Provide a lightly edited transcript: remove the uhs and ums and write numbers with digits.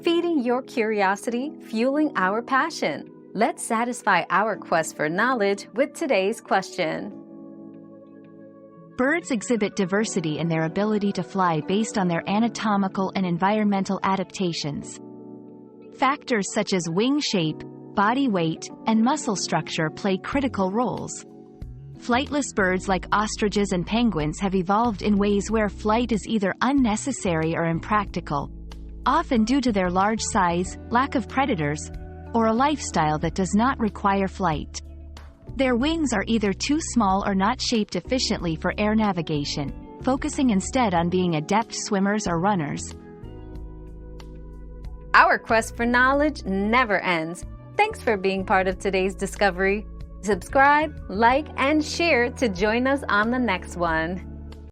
feeding your curiosity, fueling our passion. Let's satisfy our quest for knowledge with today's question. Birds exhibit diversity in their ability to fly based on their anatomical and environmental adaptations. Factors such as wing shape, body weight, and muscle structure play critical roles. Flightless birds like ostriches and penguins have evolved in ways where flight is either unnecessary or impractical, often due to their large size, lack of predators, or a lifestyle that does not require flight. Their wings are either too small or not shaped efficiently for air navigation, focusing instead on being adept swimmers or runners. Our quest for knowledge never ends. Thanks for being part of today's discovery. Subscribe, like, and share to join us on the next one.